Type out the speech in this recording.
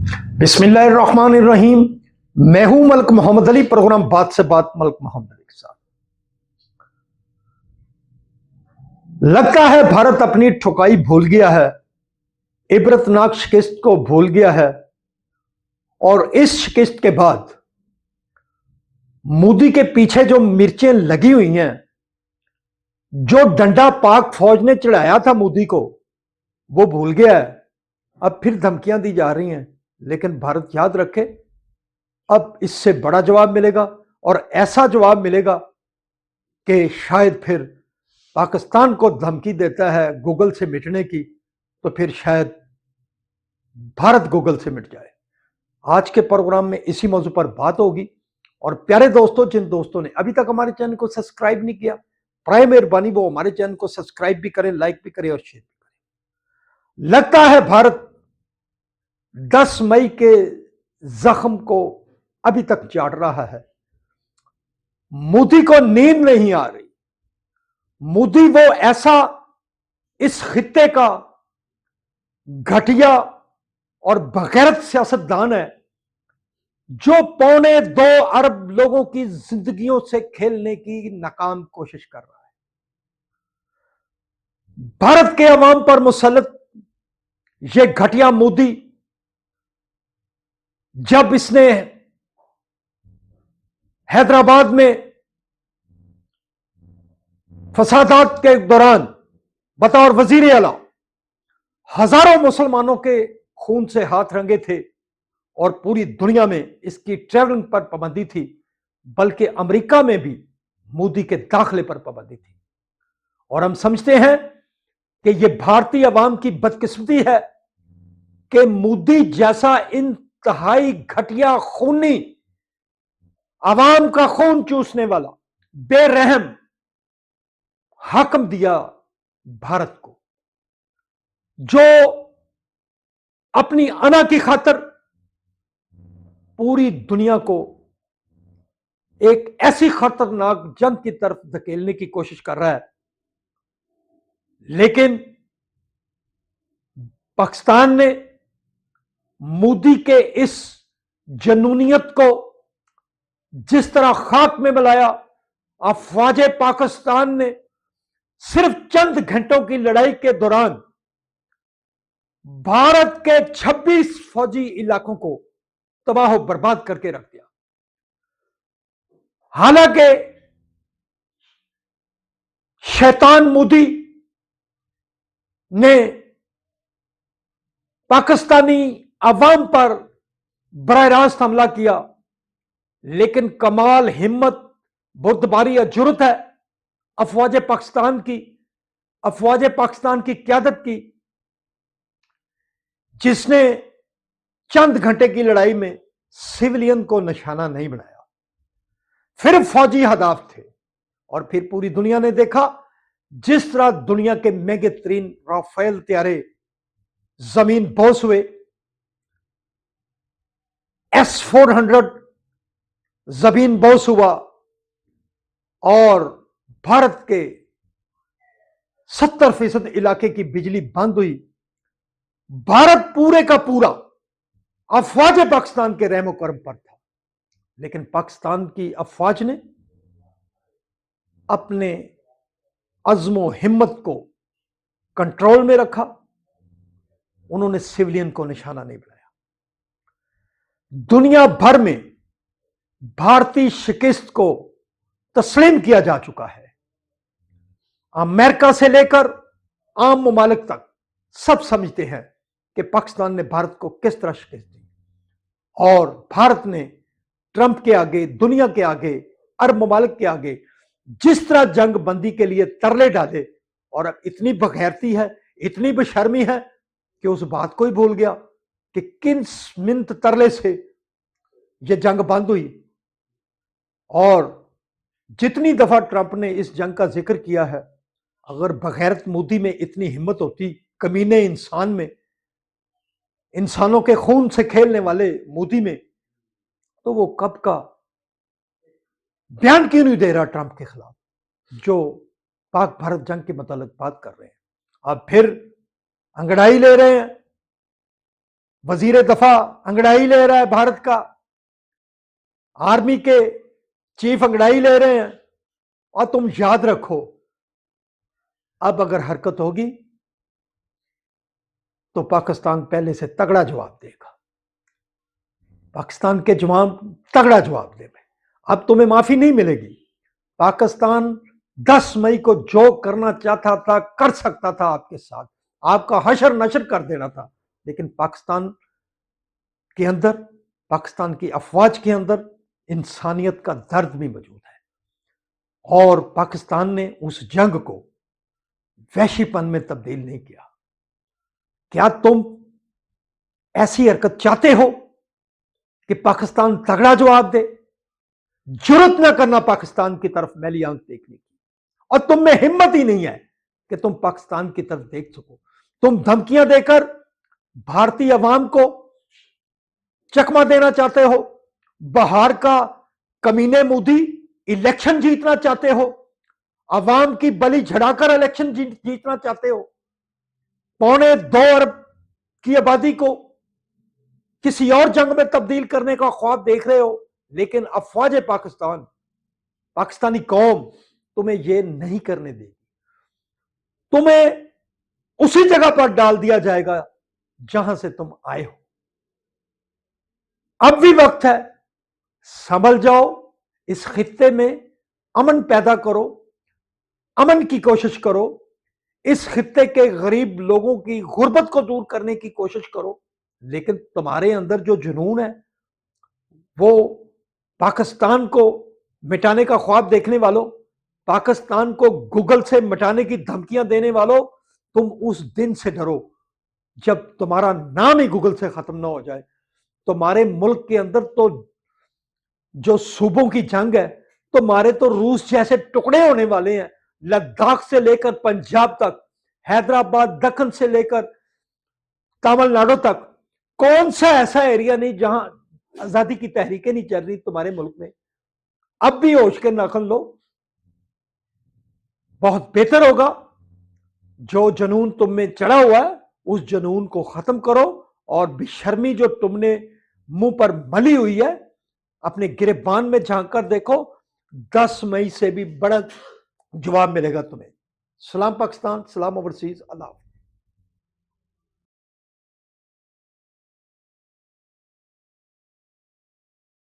बिस्मिल्लाहिर्रहमानिर्रहीम। मैं हूं मलिक मोहम्मद अली, प्रोग्राम बात से बात मलिक मोहम्मद अली के साथ। लगता है भारत अपनी ठुकाई भूल गया है, इबरतनाक शिकस्त को भूल गया है, और इस शिकस्त के बाद मोदी के पीछे जो मिर्चें लगी हुई हैं, जो डंडा पाक फौज ने चढ़ाया था मोदी को, वो भूल गया है। अब फिर धमकियां दी जा रही हैं, लेकिन भारत याद रखे, अब इससे बड़ा जवाब मिलेगा, और ऐसा जवाब मिलेगा कि शायद फिर पाकिस्तान को धमकी देता है गूगल से मिटने की, तो फिर शायद भारत गूगल से मिट जाए। आज के प्रोग्राम में इसी मौजू पर बात होगी। और प्यारे दोस्तों, जिन दोस्तों ने अभी तक हमारे चैनल को सब्सक्राइब नहीं किया, प्राय मेहरबानी वो हमारे चैनल को सब्सक्राइब भी करें, लाइक भी करें और शेयर भी करें। लगता है भारत 10 मई के जख्म को अभी तक चाट रहा है। मोदी को नींद नहीं आ रही। मोदी वो ऐसा इस खित्ते का घटिया और बगैरत सियासतदान है जो 2.25 अरब लोगों की जिंदगियों से खेलने की नाकाम कोशिश कर रहा है। भारत के अवाम पर मुसल्लत ये घटिया मोदी, जब इसने हैदराबाद में फसादात के दौरान बतौर वजीर आला हजारों मुसलमानों के खून से हाथ रंगे थे, और पूरी दुनिया में इसकी ट्रैवलिंग पर पाबंदी थी, बल्कि अमेरिका में भी मोदी के दाखिले पर पाबंदी थी। और हम समझते हैं कि यह भारतीय अवाम की बदकिस्मती है कि मोदी जैसा इंतहाई घटिया खूनी, अवाम का खून चूसने वाला, बेरहम हाकम दिया भारत को, जो अपनी अना की खातिर पूरी दुनिया को एक ऐसी खतरनाक जंग की तरफ धकेलने की कोशिश कर रहा है। लेकिन पाकिस्तान ने मोदी के इस जनूनियत को जिस तरह खाक में मिलाया, अफवाज पाकिस्तान ने सिर्फ चंद घंटों की लड़ाई के दौरान भारत के 26 फौजी इलाकों को तबाह बर्बाद करके रख दिया। हालांकि शैतान मोदी ने पाकिस्तानी अवाम पर बराह रास्त हमला किया, लेकिन कमाल हिम्मत, बुर्दबारी और जुर्रत है अफवाज पाकिस्तान की क्यादत की, जिसने चंद घंटे की लड़ाई में सिविलियन को निशाना नहीं बनाया। फिर फौजी हदाफ थे, और फिर पूरी दुनिया ने देखा जिस तरह दुनिया के महंगे तरीन राफेल त्यारे जमीन बोस हुए, S-400 जमीन बोस हुआ, और भारत के 70% इलाके की बिजली बंद हुई। भारत पूरे का पूरा अफवाज पाकिस्तान के रहमो करम पर था, लेकिन पाकिस्तान की अफवाज ने अपने अज़्मो हिम्मत को कंट्रोल में रखा। उन्होंने सिविलियन को निशाना नहीं बनाया। दुनिया भर में भारतीय शिकस्त को तस्लीम किया जा चुका है। अमेरिका से लेकर आम मुमालिक तक सब समझते हैं कि पाकिस्तान ने भारत को किस तरह शिकस्त दी, और भारत ने ट्रंप के आगे, दुनिया के आगे, अरब मुमालिक के आगे जिस तरह जंग बंदी के लिए तरले डाले, और अब इतनी बगैरती है, इतनी बेशर्मी है कि उस बात को ही भूल गया कि किन मिनट तरले से यह जंग बंद हुई। और जितनी दफा ट्रंप ने इस जंग का जिक्र किया है, अगर बगैरत मोदी में इतनी हिम्मत होती, कमीने इंसान में, इंसानों के खून से खेलने वाले मोदी में, तो वो कब का बयान क्यों नहीं दे रहा ट्रंप के खिलाफ, जो पाक भारत जंग के मतलब बात कर रहे हैं। अब फिर अंगड़ाई ले रहे हैं। वजीर दफा अंगड़ाई ले रहा है भारत का, आर्मी के चीफ अंगड़ाई ले रहे हैं, और तुम याद रखो अब अगर हरकत होगी तो पाकिस्तान पहले से तगड़ा जवाब देगा। पाकिस्तान के जवाब तगड़ा जवाब देंगे। अब तुम्हें माफी नहीं मिलेगी। पाकिस्तान 10 मई को जो करना चाहता था कर सकता था, आपके साथ आपका हशर नशर कर देना था, लेकिन पाकिस्तान के अंदर, पाकिस्तान की अफवाज के अंदर इंसानियत का दर्द भी मौजूद है, और पाकिस्तान ने उस जंग को वहशीपन में तब्दील नहीं किया। क्या तुम ऐसी हरकत चाहते हो कि पाकिस्तान तगड़ा जवाब दे? जुर्रत ना करना पाकिस्तान की तरफ मैली आंख देखने की, और तुम में हिम्मत ही नहीं है कि तुम पाकिस्तान की तरफ देख सको। तुम धमकियां देकर भारतीय अवाम को चकमा देना चाहते हो, बाहर का कमीने मोदी इलेक्शन जीतना चाहते हो, अवाम की बलि झड़ाकर इलेक्शन जीतना चाहते हो, 2.25 अरब की आबादी को किसी और जंग में तब्दील करने का ख्वाब देख रहे हो, लेकिन अफवाज पाकिस्तान, पाकिस्तानी कौम तुम्हें यह नहीं करने देगी। तुम्हें उसी जगह पर डाल दिया जाएगा जहां से तुम आए हो। अब भी वक्त है, संभल जाओ, इस खित्ते में अमन पैदा करो, अमन की कोशिश करो, इस खित्ते के गरीब लोगों की गुर्बत को दूर करने की कोशिश करो। लेकिन तुम्हारे अंदर जो जुनून है, वो पाकिस्तान को मिटाने का ख्वाब देखने वालों, पाकिस्तान को गूगल से मिटाने की धमकियां देने वालों, तुम उस दिन से डरो जब तुम्हारा नाम ही गूगल से खत्म ना हो जाए। तुम्हारे मुल्क के अंदर तो जो सूबों की जंग है, तुम्हारे तो रूस जैसे टुकड़े होने वाले हैं, लद्दाख से लेकर पंजाब तक, हैदराबाद दक्कन से लेकर तमिलनाडु तक। कौन सा ऐसा एरिया नहीं जहां आजादी की तहरीकें नहीं चल रही तुम्हारे मुल्क में। अब भी होश के नाखन लो, बहुत बेहतर होगा। जो जुनून तुम में चढ़ा हुआ है उस जुनून को खत्म करो, और बेशर्मी जो तुमने मुंह पर मली हुई है, अपने गिरबान में झांक कर देखो, 10 मई से भी बड़ा जवाब मिलेगा तुम्हें। सलाम पाकिस्तान, सलाम ओवरसीज, अल्लाह।